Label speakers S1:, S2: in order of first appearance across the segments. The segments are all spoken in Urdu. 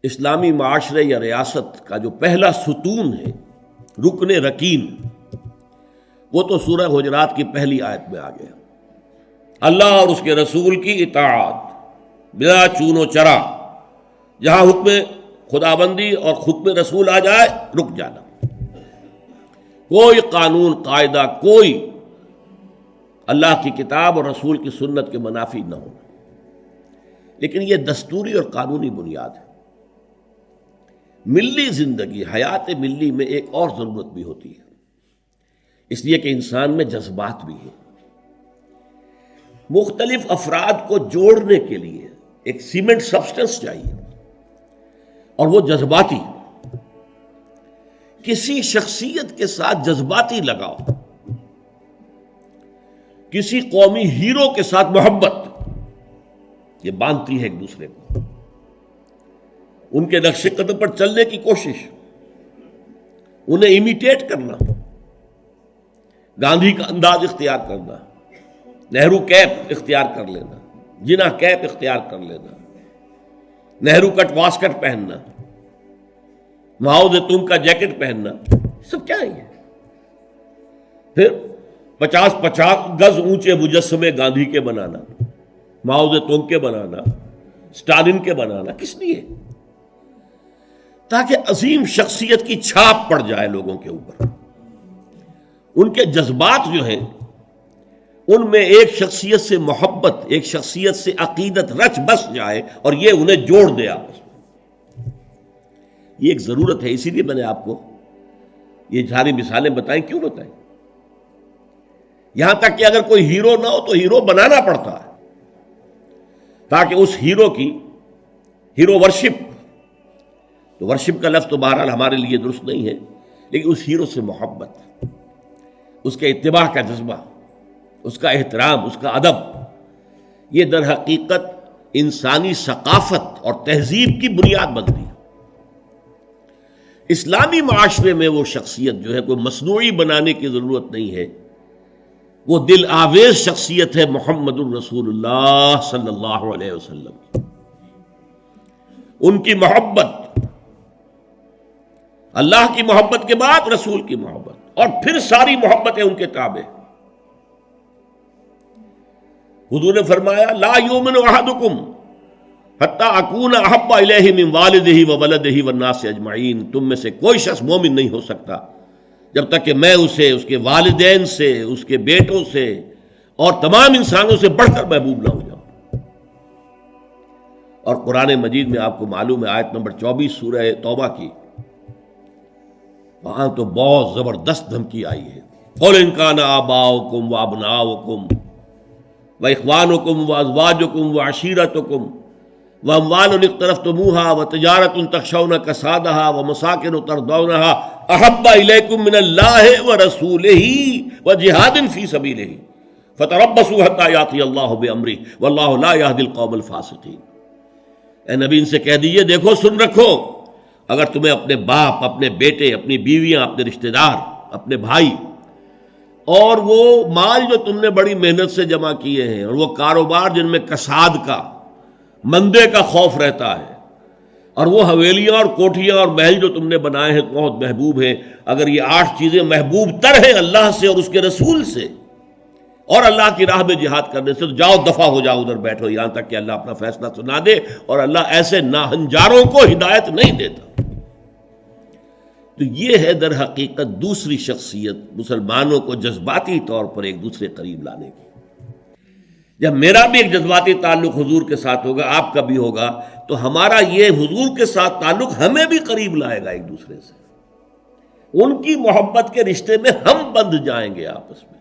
S1: اسلامی معاشرے یا ریاست کا جو پہلا ستون ہے، رکن رکین، وہ تو سورہ حجرات کی پہلی آیت میں آ گیا۔ اللہ اور اس کے رسول کی اطاعت بلا چون و چرا، جہاں حکم خدابندی اور حکم رسول آ جائے رک جانا، کوئی قانون قاعدہ، کوئی اللہ کی کتاب اور رسول کی سنت کے منافی نہ ہونا۔ لیکن یہ دستوری اور قانونی بنیاد ہے۔ ملی زندگی، حیات ملی میں ایک اور ضرورت بھی ہوتی ہے، اس لیے کہ انسان میں جذبات بھی ہیں۔ مختلف افراد کو جوڑنے کے لیے ایک سیمنٹ سبسٹنس چاہیے، اور وہ جذباتی، کسی شخصیت کے ساتھ جذباتی لگاؤ، کسی قومی ہیرو کے ساتھ محبت، یہ باندھتی ہے ایک دوسرے کو، ان کے نقش قدم پر چلنے کی کوشش، انہیں امیٹیٹ کرنا، گاندھی کا انداز اختیار کرنا، نہرو کیپ اختیار کر لینا، جناح کیپ اختیار کر لینا، نہرو کٹ واسکٹ پہننا، ماؤ زیتون کا جیکٹ پہننا، سب کیا ہے؟ پھر 50 گز اونچے مجسمے گاندھی کے بنانا، ماؤ زیتون کے بنانا، اسٹالن کے بنانا، کس لیے؟ تاکہ عظیم شخصیت کی چھاپ پڑ جائے لوگوں کے اوپر، ان کے جذبات جو ہیں ان میں ایک شخصیت سے محبت، ایک شخصیت سے عقیدت رچ بس جائے، اور یہ انہیں جوڑ دے آپس میں۔ یہ ایک ضرورت ہے، اسی لیے میں نے آپ کو یہ ساری مثالیں بتائیں۔ کیوں بتائیں؟ یہاں تک کہ اگر کوئی ہیرو نہ ہو تو ہیرو بنانا پڑتا ہے، تاکہ اس ہیرو کی ہیرو ورشپ، تو ورشپ کا لفظ تو بہرحال ہمارے لیے درست نہیں ہے، لیکن اس ہیرو سے محبت، اس کے اتباع کا جذبہ، اس کا احترام، اس کا ادب، یہ در حقیقت انسانی ثقافت اور تہذیب کی بنیاد بنتی ہے۔ اسلامی معاشرے میں وہ شخصیت جو ہے کوئی مصنوعی بنانے کی ضرورت نہیں ہے، وہ دل آویز شخصیت ہے محمد الرسول اللہ صلی اللہ علیہ وسلم کی۔ ان کی محبت، اللہ کی محبت کے بعد رسول کی محبت، اور پھر ساری محبتیں ان کے تابع۔ حضور نے فرمایا لا یؤمن احدکم حتی اکون احب الیہ من والدہ وولدہ والناس اجمعین، تم میں سے کوئی شخص مومن نہیں ہو سکتا جب تک کہ میں اسے اس کے والدین سے، اس کے بیٹوں سے اور تمام انسانوں سے بڑھ کر محبوب نہ ہو جاؤں۔ اور قرآن مجید میں آپ کو معلوم ہے آیت نمبر 24 سورہ توبہ کی، وہاں تو بہت زبردست دھمکی آئی ہے۔ قل ان کان آباؤکم وابناؤکم واخوانکم وازواجکم وعشیرتکم واموال اقترفتموها وتجارۃ تخشون کسادها ومساکن ترضونها احب الیکم من اللہ ورسولہ وجہاد فی سبیلہ فتربصوا حتی یاتی اللہ بامرہ واللہ لا یہدی القوم الفاسقین۔ اے نبی ان سے کہہ دیجئے دیکھو، سن رکھو، اگر تمہیں اپنے باپ، اپنے بیٹے، اپنی بیویاں، اپنے رشتہ دار، اپنے بھائی، اور وہ مال جو تم نے بڑی محنت سے جمع کیے ہیں، اور وہ کاروبار جن میں کساد کا، مندے کا خوف رہتا ہے، اور وہ حویلیاں اور کوٹھیاں اور محل جو تم نے بنائے ہیں بہت محبوب ہیں، اگر یہ 8 چیزیں محبوب تر ہیں اللہ سے اور اس کے رسول سے اور اللہ کی راہ میں جہاد کرنے سے، تو جاؤ دفع ہو جاؤ، ادھر بیٹھو یہاں تک کہ اللہ اپنا فیصلہ سنا دے، اور اللہ ایسے ناہنجاروں کو ہدایت نہیں دیتا۔ تو یہ ہے در حقیقت دوسری شخصیت مسلمانوں کو جذباتی طور پر ایک دوسرے قریب لانے کی۔ جب میرا بھی ایک جذباتی تعلق حضور کے ساتھ ہوگا، آپ کا بھی ہوگا، تو ہمارا یہ حضور کے ساتھ تعلق ہمیں بھی قریب لائے گا ایک دوسرے سے، ان کی محبت کے رشتے میں ہم بندھ جائیں گے آپس میں۔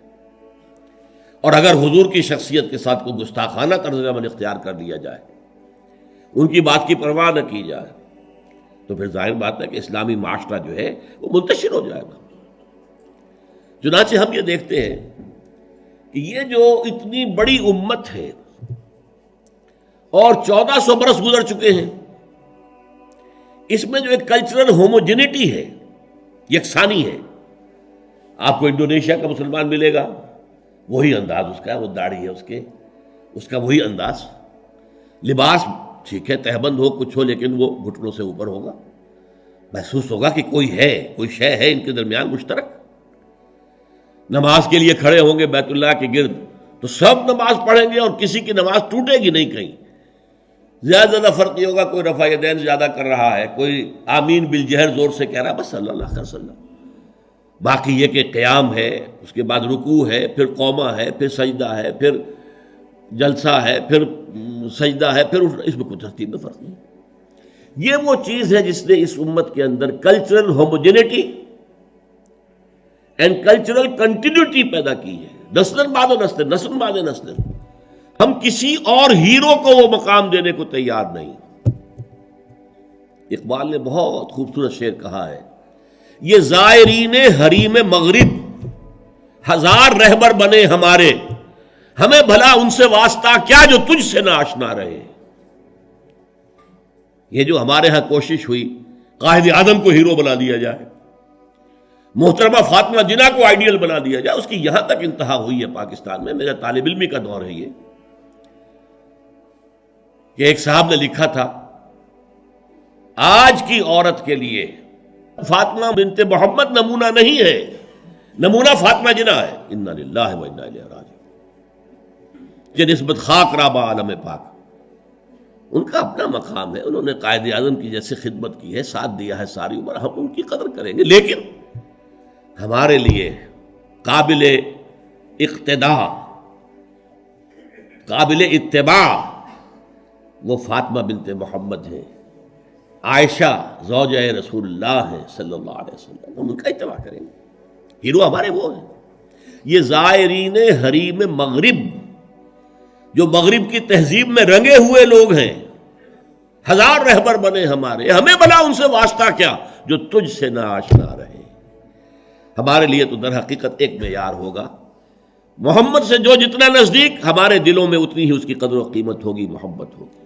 S1: اور اگر حضور کی شخصیت کے ساتھ کوئی گستاخانہ طرز عمل اختیار کر لیا جائے، ان کی بات کی پرواہ نہ کی جائے، تو پھر ظاہر بات ہے کہ اسلامی معاشرہ جو ہے وہ منتشر ہو جائے گا۔ چنانچہ ہم یہ دیکھتے ہیں کہ یہ جو اتنی بڑی امت ہے اور 1400 برس گزر چکے ہیں، اس میں جو ایک کلچرل ہوموجینٹی ہے، یکسانی ہے۔ آپ کو انڈونیشیا کا مسلمان ملے گا، وہی انداز اس کا ہے، وہ داڑھی ہے اس کا وہی انداز، لباس ٹھیک ہے تہبند ہو کچھ ہو لیکن وہ گھٹنوں سے اوپر ہوگا، محسوس ہوگا کہ کوئی ہے، کوئی شے ہے ان کے درمیان مشترک۔ نماز کے لیے کھڑے ہوں گے بیت اللہ کے گرد تو سب نماز پڑھیں گے اور کسی کی نماز ٹوٹے گی نہیں، کہیں زیادہ فرق نہیں ہوگا، کوئی رفع یدین زیادہ کر رہا ہے، کوئی آمین بالجہر زور سے کہہ رہا ہے، بس صلی اللہ علیہ وسلم۔ باقی یہ کہ قیام ہے، اس کے بعد رکوع ہے، پھر قومہ ہے، پھر سجدہ ہے، پھر جلسہ ہے، پھر سجدہ ہے، پھر اس میں کوئی ترتیب میں فرق نہیں۔ یہ وہ چیز ہے جس نے اس امت کے اندر cultural homogeneity and cultural continuity پیدا کی ہے، نسل بعد نسل، نسل بعد نسل۔ ہم کسی اور ہیرو کو وہ مقام دینے کو تیار نہیں۔ اقبال نے بہت خوبصورت شعر کہا ہے، یہ زائرین حریم مغرب ہزار رہبر بنے ہمارے، ہمیں بھلا ان سے واسطہ کیا جو تجھ سے نہ آشنا رہے۔ یہ جو ہمارے ہاں کوشش ہوئی قائد اعظم کو ہیرو بنا دیا جائے، محترمہ فاطمہ جناح کو آئیڈیل بنا دیا جائے، اس کی یہاں تک انتہا ہوئی ہے پاکستان میں۔ میرا طالب علمی کا دور ہے یہ کہ ایک صاحب نے لکھا تھا، آج کی عورت کے لیے فاطمہ بنت محمد نمونہ نہیں ہے، نمونہ فاطمہ جناح ہے۔ انا للہ و انا الیہ راجعون۔ یہ نسبت خاک رابہ عالم پاک، ان کا اپنا مقام ہے، انہوں نے قائد اعظم کی جیسے خدمت کی ہے، ساتھ دیا ہے ساری عمر، ہم ان کی قدر کریں گے، لیکن ہمارے لیے قابل اقتداء، قابل اتباع وہ فاطمہ بنت محمد ہیں، عائشہ زوجہ رسول اللہ ہے صلی اللہ علیہ وسلم، ہم ان کا اتباع کریں گے۔ ہیرو ہمارے وہ ہیں۔ یہ زائرین حریم مغرب جو مغرب کی تہذیب میں رنگے ہوئے لوگ ہیں، ہزار رہبر بنے ہمارے، ہمیں بلا ان سے واسطہ کیا جو تجھ سے نہ آشنا رہے۔ ہمارے لیے تو در حقیقت ایک معیار ہوگا، محمد سے جو جتنا نزدیک، ہمارے دلوں میں اتنی ہی اس کی قدر و قیمت ہوگی، محبت ہوگی۔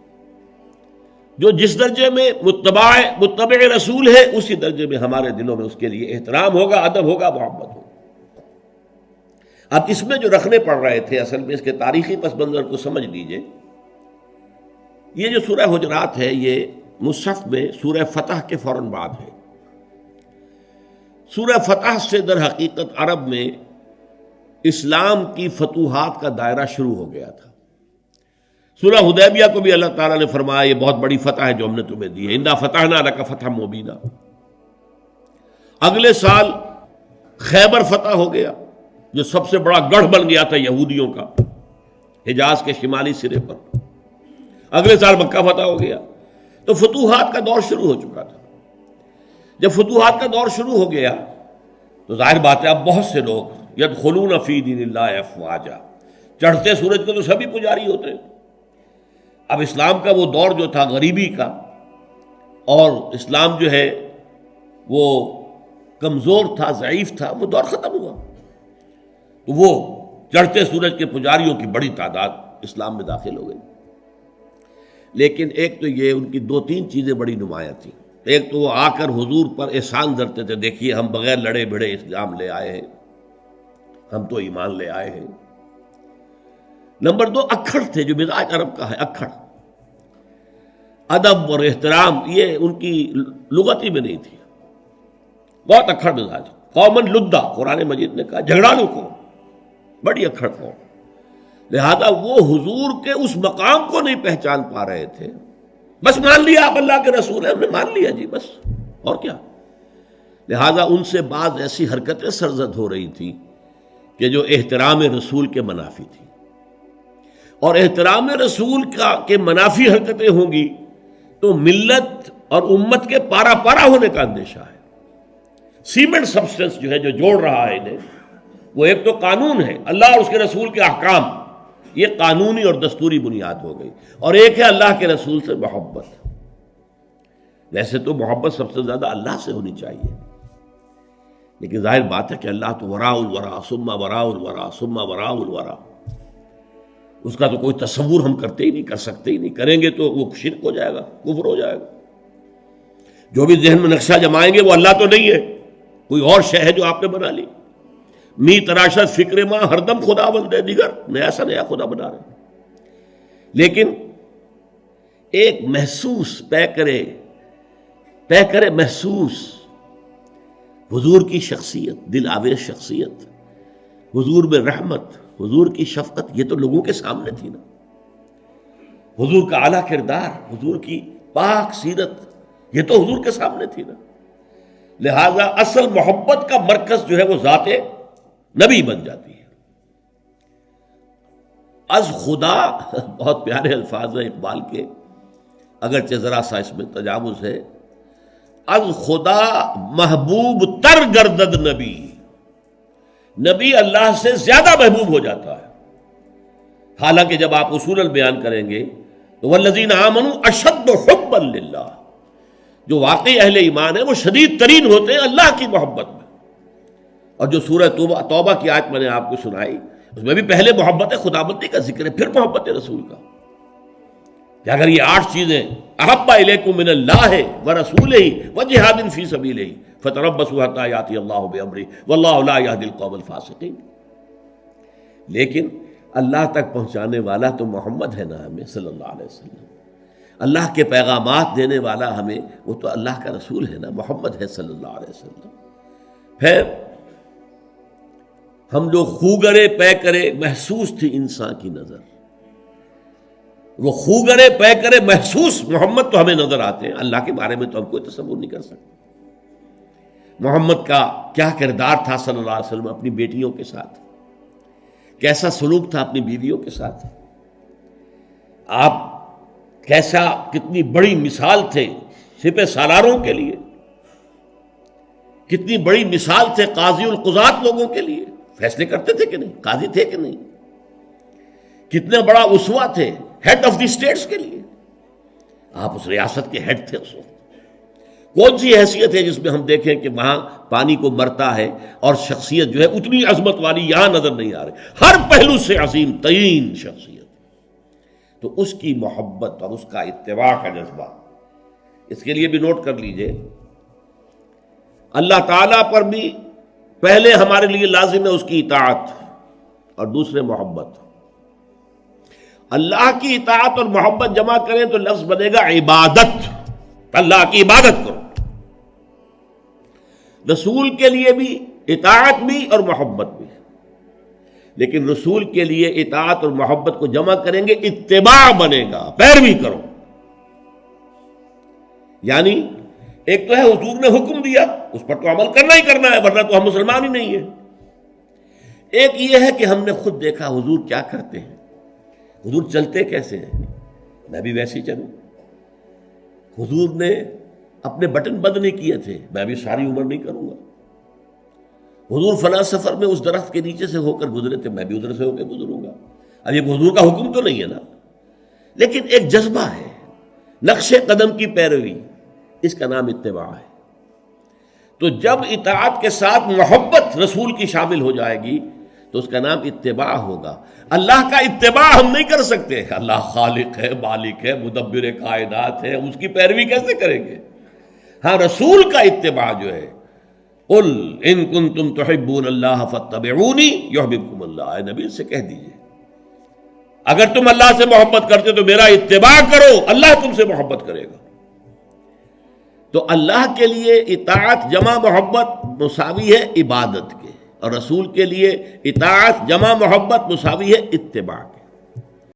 S1: جو جس درجے میں متبع رسول ہے، اسی درجے میں ہمارے دلوں میں اس کے لیے احترام ہوگا، ادب ہوگا، محبت ہوگا۔ اب اس میں جو رکھنے پڑ رہے تھے، اصل میں اس کے تاریخی پس منظر کو سمجھ لیجئے۔ یہ جو سورہ حجرات ہے، یہ مصحف میں سورہ فتح کے فوراً بعد ہے۔ سورہ فتح سے در حقیقت عرب میں اسلام کی فتوحات کا دائرہ شروع ہو گیا تھا۔ سورہ حدیبیہ کو بھی اللہ تعالیٰ نے فرمایا یہ بہت بڑی فتح ہے جو ہم نے تمہیں دی ہے، انا فتحنا لک فتحا مبینا۔ اگلے سال خیبر فتح ہو گیا، جو سب سے بڑا گڑھ بن گیا تھا یہودیوں کا حجاز کے شمالی سرے پر۔ اگلے سال مکہ فتح ہو گیا، تو فتوحات کا دور شروع ہو چکا تھا۔ جب فتوحات کا دور شروع ہو گیا تو ظاہر بات ہے اب بہت سے لوگ یدخلون فی دین اللہ افواجا، چڑھتے سورج کے تو سبھی پجاری ہوتے ہیں۔ اب اسلام کا وہ دور جو تھا غریبی کا، اور اسلام جو ہے وہ کمزور تھا، ضعیف تھا، وہ دور ختم ہوا، تو وہ چڑھتے سورج کے پجاریوں کی بڑی تعداد اسلام میں داخل ہو گئی۔ لیکن ایک تو یہ ان کی دو تین چیزیں بڑی نمایاں تھیں۔ ایک تو وہ آ کر حضور پر احسان دھرتے تھے، دیکھیے ہم بغیر لڑے بھڑے اسلام لے آئے ہیں، ہم تو ایمان لے آئے ہیں۔ نمبر دو اکھڑ تھے، جو مزاج عرب کا ہے، اکھڑ، ادب اور احترام یہ ان کی لغتی میں نہیں تھی، بہت اکھڑ مزاج، قومن لدہ قرآن مجید نے کہا، جھگڑالو قوم، بڑی اکھڑ قوم۔ لہذا وہ حضور کے اس مقام کو نہیں پہچان پا رہے تھے، بس مان لیا آپ اللہ کے رسول ہیں، ہم نے مان لیا جی بس، اور کیا۔ لہذا ان سے بعض ایسی حرکتیں سرزد ہو رہی تھی کہ جو احترام رسول کے منافی تھی، اور احترام رسول کے منافی حرکتیں ہوں گی تو ملت اور امت کے پارا پارا ہونے کا اندیشہ ہے۔ سیمنٹ سبسٹنس جو ہے جو جوڑ رہا ہے انہیں، وہ ایک تو قانون ہے، اللہ اور اس کے رسول کے احکام، یہ قانونی اور دستوری بنیاد ہو گئی، اور ایک ہے اللہ کے رسول سے محبت۔ ویسے تو محبت سب سے زیادہ اللہ سے ہونی چاہیے، لیکن ظاہر بات ہے کہ اللہ تو وراء الورا ثم وراء الورا ثم وراء الورا، اس کا تو کوئی تصور ہم کرتے ہی نہیں، کر سکتے ہی نہیں، کریں گے تو وہ شرک ہو جائے گا، کفر ہو جائے گا۔ جو بھی ذہن میں نقشہ جمائیں گے وہ اللہ تو نہیں ہے، کوئی اور شے ہے جو آپ نے بنا لی۔ می تراشت فکر ماں ہر دم خدا بندے دیگر، نیا سا نیا خدا بنا رہے ہیں۔ لیکن ایک محسوس پے کرے محسوس حضور کی شخصیت، دل آویز شخصیت، حضور میں رحمت، حضور کی شفقت، یہ تو لوگوں کے سامنے تھی نا. حضور کا اعلیٰ کردار، حضور کی پاک سیرت، یہ تو حضور کے سامنے تھی نا. لہذا اصل محبت کا مرکز جو ہے وہ ذات نبی بن جاتی ہے. از خدا، بہت پیارے الفاظ ہیں اقبال کے، اگرچہ ذرا سا اس میں تجاوز ہے. از خدا محبوب تر گردد نبی، نبی اللہ سے زیادہ محبوب ہو جاتا ہے. حالانکہ جب آپ اصولاً بیان کریں گے تو والذین آمنوا اشد حبا للہ، جو واقعی اہل ایمان ہیں وہ شدید ترین ہوتے ہیں اللہ کی محبت میں. اور جو سورہ توبہ کی آیت میں نے آپ کو سنائی، اس میں بھی پہلے محبت خداوندی کا ذکر ہے، پھر محبت رسول کا. کہ اگر یہ 8 چیزیں احب الیکم من اللہ ورسولہ وجہاد فی سبیلہ فتربصوا حتی یاتی اللہ بامرہ واللہ لا یہدی القوم الفاسقین. لیکن اللہ تک پہنچانے والا تو محمد ہے نا ہمیں صلی اللہ علیہ وسلم. اللہ کے پیغامات دینے والا ہمیں، وہ تو اللہ کا رسول ہے نا، محمد ہے صلی اللہ علیہ وسلم. پھر ہم جو خوگرے پے کرے محسوس تھی انسان کی نظر، وہ خوگرے پے کرے محسوس محمد تو ہمیں نظر آتے ہیں. اللہ کے بارے میں تو ہم کوئی تصور نہیں کر سکتے. محمد کا کیا کردار تھا صلی اللہ علیہ وسلم اپنی بیٹیوں کے ساتھ، کیسا سلوک تھا اپنی بیویوں کے ساتھ. آپ کتنی بڑی مثال تھے سپہ سالاروں کے لیے، کتنی بڑی مثال تھے قاضی القضات لوگوں کے لیے. فیصلے کرتے تھے کہ نہیں، قاضی تھے کہ نہیں. کتنا بڑا اسوہ تھے ہیڈ آف دی اسٹیٹس کے لیے. آپ اس ریاست کے ہیڈ تھے اس وقت. کون سی حیثیت ہے جس میں ہم دیکھیں کہ وہاں پانی کو مرتا ہے اور شخصیت جو ہے اتنی عظمت والی یہاں نظر نہیں آ رہی، ہر پہلو سے عظیم ترین شخصیت. تو اس کی محبت اور اس کا اتباع کا جذبہ، اس کے لیے بھی نوٹ کر لیجئے، اللہ تعالیٰ پر بھی پہلے ہمارے لیے لازم ہے اس کی اطاعت اور دوسرے محبت. اللہ کی اطاعت اور محبت جمع کریں تو لفظ بنے گا عبادت. اللہ کی عبادت کرو. رسول کے لیے بھی اطاعت بھی اور محبت بھی، لیکن رسول کے لیے اطاعت اور محبت کو جمع کریں گے اتباع بنے گا، پیروی کرو. یعنی ایک تو ہے حضور نے حکم دیا، اس پر تو عمل کرنا ہی کرنا ہے، ورنہ تو ہم مسلمان ہی نہیں ہیں. ایک یہ ہے کہ ہم نے خود دیکھا حضور کیا کرتے ہیں، حضور چلتے کیسے ہیں، میں بھی ویسے ہی چلوں. حضور نے اپنے بٹن بند نہیں کیے تھے، میں بھی ساری عمر نہیں کروں گا. حضور فلاں سفر میں اس درخت کے نیچے سے ہو کر گزرے تھے، میں بھی ادھر سے ہو کے گزروں گا. اب یہ حضور کا حکم تو نہیں ہے نا، لیکن ایک جذبہ ہے، نقش قدم کی پیروی، اس کا نام اتباع ہے. تو جب اطاعت کے ساتھ محبت رسول کی شامل ہو جائے گی تو اس کا نام اتباع ہوگا. اللہ کا اتباع ہم نہیں کر سکتے، اللہ خالق ہے، مالک ہے، مدبر کائنات ہے، اس کی پیروی کیسے کریں گے؟ ہاں رسول کا اتباع جو ہے، قل ان کنتم تحبون اللہ فاتبعونی یحببکم اللہ، اے نبی سے کہہ دیجئے اگر تم اللہ سے محبت کرتے تو میرا اتباع کرو، اللہ تم سے محبت کرے گا. تو اللہ کے لیے اطاعت جمع محبت مساوی ہے عبادت کے، اور رسول کے لیے اطاعت جمع محبت مساوی ہے اتباع کے.